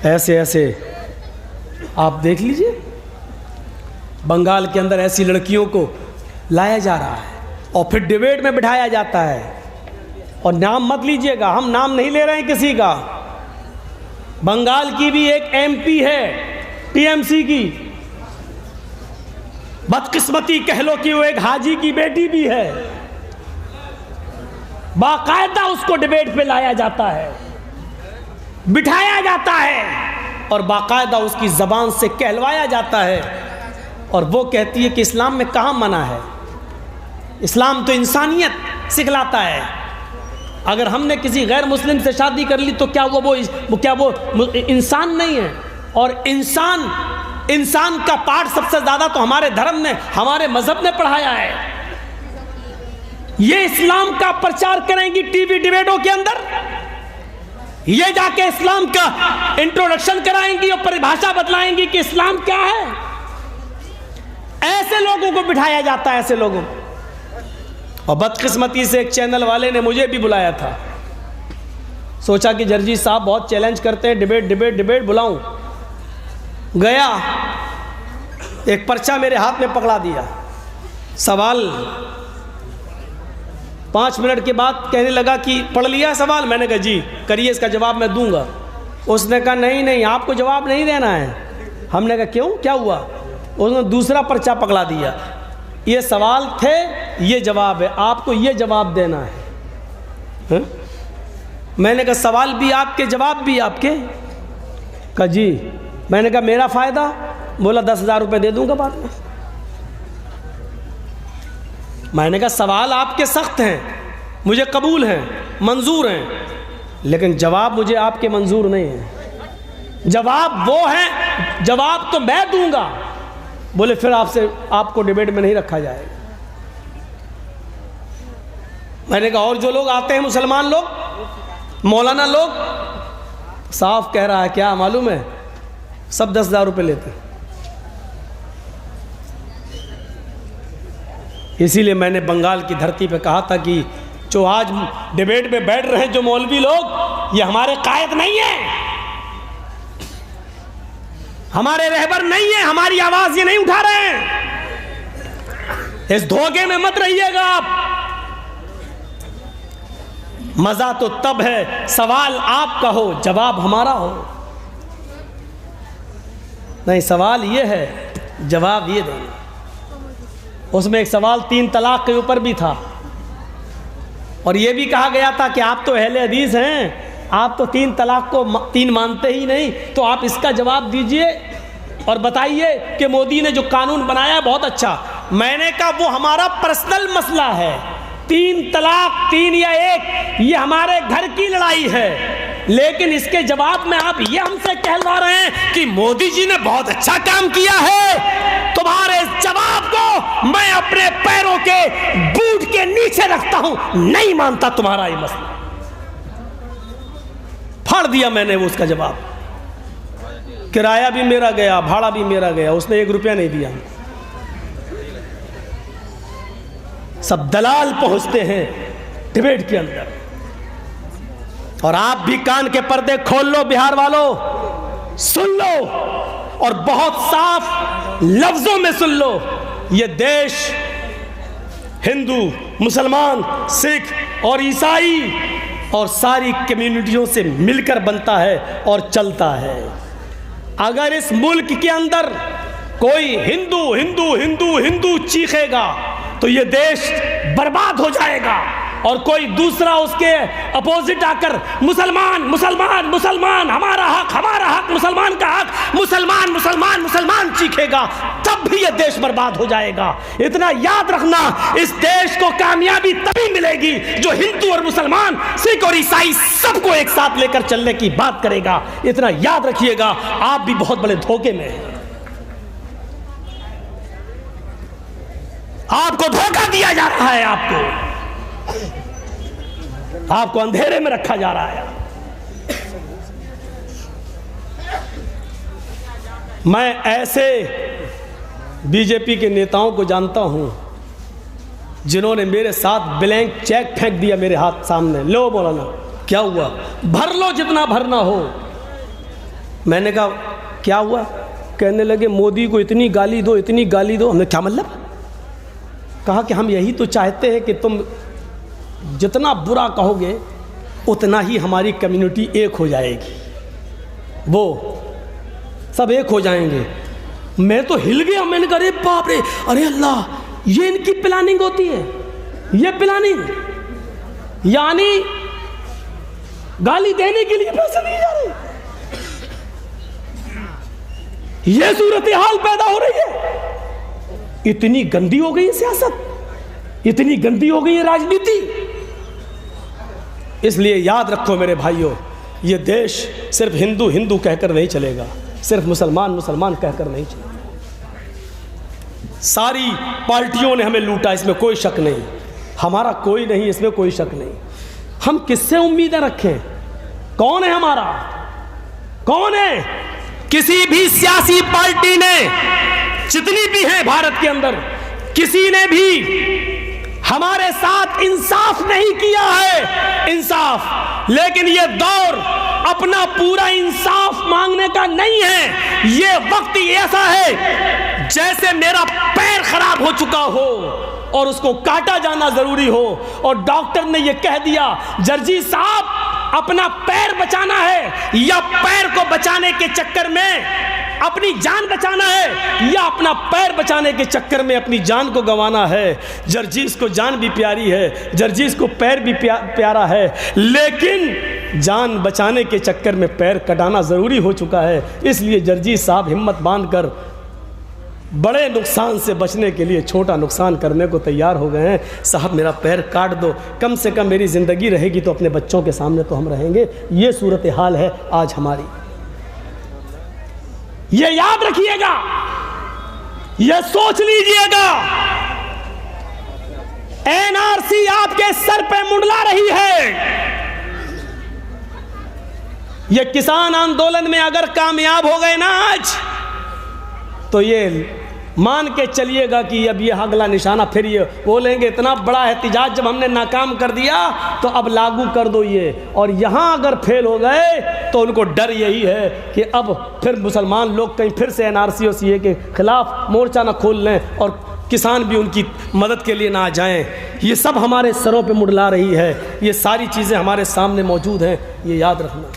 ऐसे ऐसे आप देख लीजिए, बंगाल के अंदर ऐसी लड़कियों को लाया जा रहा है और फिर डिबेट में बिठाया जाता है। और नाम मत लीजिएगा, हम नाम नहीं ले रहे हैं किसी का। बंगाल की भी एक एमपी है टीएमसी की, बदकिस्मती कह लो कि वो एक हाजी की बेटी भी है। बाकायदा उसको डिबेट पे लाया जाता है, बिठाया जाता है और बाकायदा उसकी ज़बान से कहलवाया जाता है। और वो कहती है कि इस्लाम में कहाँ मना है, इस्लाम तो इंसानियत सिखलाता है। अगर हमने किसी गैर मुस्लिम से शादी कर ली तो क्या वो इंसान नहीं है? और इंसान का पाठ सबसे ज़्यादा तो हमारे धर्म ने, हमारे मजहब ने पढ़ाया है। ये इस्लाम का प्रचार करेंगी टीवी डिबेटों के अंदर, ये जाके इस्लाम का इंट्रोडक्शन कराएंगी और परिभाषा बतलाएंगी कि इस्लाम क्या है। ऐसे लोगों को बिठाया जाता है, ऐसे लोगों को। और बदकिस्मती से एक चैनल वाले ने मुझे भी बुलाया था, सोचा कि जर्जी साहब बहुत चैलेंज करते हैं, डिबेट बुलाऊं। गया, एक पर्चा मेरे हाथ में पकड़ा दिया, सवाल 5 मिनट के बाद कहने लगा कि पढ़ लिया सवाल। मैंने कहा जी करिए, इसका जवाब मैं दूंगा। उसने कहा नहीं आपको जवाब नहीं देना है। हमने कहा क्यों, क्या हुआ? उसने दूसरा पर्चा पकड़ा दिया, ये सवाल थे, ये जवाब है, आपको ये जवाब देना है। मैंने कहा सवाल भी आपके, जवाब भी आपके? कहा जी। मैंने कहा मेरा फ़ायदा? बोला 10,000 रुपये दे दूंगा बाद में। मैंने कहा सवाल आपके सख्त हैं, मुझे कबूल हैं, मंजूर हैं, लेकिन जवाब मुझे आपके मंजूर नहीं है। जवाब वो है, जवाब तो मैं दूंगा। बोले फिर आपको डिबेट में नहीं रखा जाएगा। मैंने कहा और जो लोग आते हैं, मुसलमान लोग, मौलाना लोग, साफ कह रहा है, क्या मालूम है, सब 10,000 रुपये लेते हैं। इसीलिए मैंने बंगाल की धरती पे कहा था कि जो आज डिबेट में बैठ रहे हैं जो मौलवी लोग, ये हमारे कायद नहीं है, हमारे रहबर नहीं है, हमारी आवाज ये नहीं उठा रहे हैं। इस धोखे में मत रहिएगा आप। मजा तो तब है सवाल आपका हो, जवाब हमारा हो। नहीं, सवाल ये है, जवाब ये देना। उसमें एक सवाल 3 तलाक के ऊपर भी था और ये भी कहा गया था कि आप तो अहले हदीस हैं, आप तो 3 तलाक को 3 मानते ही नहीं, तो आप इसका जवाब दीजिए और बताइए कि मोदी ने जो कानून बनाया है बहुत अच्छा। मैंने कहा वो हमारा पर्सनल मसला है, 3 तलाक 3 या 1 ये हमारे घर की लड़ाई है, लेकिन इसके जवाब में आप ये हमसे कहलवा रहे हैं कि मोदी जी ने बहुत अच्छा काम किया है। तुम्हारे इस जवाब को मैं अपने पैरों के बूट के नीचे रखता हूं, नहीं मानता तुम्हारा ये मसला। फाड़ दिया मैंने वो उसका जवाब। किराया भी मेरा गया, भाड़ा भी मेरा गया, उसने 1 रुपया नहीं दिया। सब दलाल पहुंचते हैं डिबेट के अंदर। और आप भी कान के पर्दे खोल लो, बिहार वालों सुन लो और बहुत साफ लफ्जों में सुन लो। ये देश हिंदू, मुसलमान, सिख और ईसाई और सारी कम्युनिटियों से मिलकर बनता है और चलता है। अगर इस मुल्क के अंदर कोई हिंदू हिंदू हिंदू हिंदू चीखेगा तो ये देश बर्बाद हो जाएगा, और कोई दूसरा उसके अपोजिट आकर मुसलमान मुसलमान मुसलमान, हमारा हक, मुसलमान का हक, मुसलमान मुसलमान मुसलमान चीखेगा, तब भी ये देश बर्बाद हो जाएगा। इतना याद रखना, इस देश को कामयाबी तभी मिलेगी जो हिंदू और मुसलमान, सिख और ईसाई सबको एक साथ लेकर चलने की बात करेगा। इतना याद रखिएगा, आप भी बहुत बड़े धोखे में हैं। आपको धोखा दिया जा रहा है, आपको अंधेरे में रखा जा रहा है। मैं ऐसे बीजेपी के नेताओं को जानता हूं जिन्होंने मेरे साथ ब्लैंक चेक फेंक दिया मेरे हाथ सामने, लो मौलाना क्या हुआ, भर लो जितना भरना हो, मैंने कहा क्या हुआ? कहने लगे मोदी को इतनी गाली दो, इतनी गाली दो। हमने क्या मतलब? कहा कि हम यही तो चाहते हैं कि तुम जितना बुरा कहोगे उतना ही हमारी कम्युनिटी एक हो जाएगी, वो सब एक हो जाएंगे। मैं तो हिल गया, मैंने कहा अरे बाप रे, अरे अल्लाह, ये इनकी प्लानिंग होती है, ये प्लानिंग, यानी गाली देने के लिए पैसे दिए जा रहे हैं। ये सूरत हाल पैदा हो रही है। इतनी गंदी हो गई है सियासत, इतनी गंदी हो गई है राजनीति। इसलिए याद रखो मेरे भाइयों, ये देश सिर्फ हिंदू हिंदू कहकर नहीं चलेगा, सिर्फ मुसलमान मुसलमान कहकर नहीं चलेगा। सारी पार्टियों ने हमें लूटा, इसमें कोई शक नहीं, हमारा कोई नहीं, इसमें कोई शक नहीं। हम किससे उम्मीदें रखें? कौन है हमारा? कौन है? किसी भी सियासी पार्टी ने, जितनी भी है भारत के अंदर, किसी ने भी हमारे साथ इंसाफ नहीं किया है, इंसाफ। लेकिन ये दौर अपना पूरा इंसाफ मांगने का नहीं है। ये वक्त ऐसा है जैसे मेरा पैर खराब हो चुका हो और उसको काटा जाना जरूरी हो, और डॉक्टर ने ये कह दिया जर्जी साहब अपना पैर बचाना है, या पैर को बचाने के चक्कर में अपनी जान बचाना है, या अपना पैर बचाने के चक्कर में अपनी जान को गंवाना है। जर्जीस को जान भी प्यारी है, जर्जीस को पैर भी प्यारा है, लेकिन जान बचाने के चक्कर में पैर कटाना ज़रूरी हो चुका है। इसलिए जर्जीस साहब हिम्मत बांधकर बड़े नुकसान से बचने के लिए छोटा नुकसान करने को तैयार हो गए हैं। साहब मेरा पैर काट दो, कम से कम मेरी ज़िंदगी रहेगी तो अपने बच्चों के सामने तो हम रहेंगे। ये सूरत हाल है आज हमारी, ये याद रखिएगा, ये सोच लीजिएगा। एनआरसी आपके सर पे मुंडला रही है। ये किसान आंदोलन में अगर कामयाब हो गए ना आज, तो ये मान के चलिएगा कि अब ये अगला निशाना फिर ये बोलेंगे इतना बड़ा एहतिजाज जब हमने नाकाम कर दिया तो अब लागू कर दो ये। और यहाँ अगर फेल हो गए तो उनको डर यही है कि अब फिर मुसलमान लोग कहीं फिर से एनआरसी और सीए के खिलाफ मोर्चा ना खोल लें और किसान भी उनकी मदद के लिए ना आ जाएं। ये सब हमारे सरों पे मुंडला रही है, ये सारी चीज़ें हमारे सामने मौजूद हैं, ये याद रखना।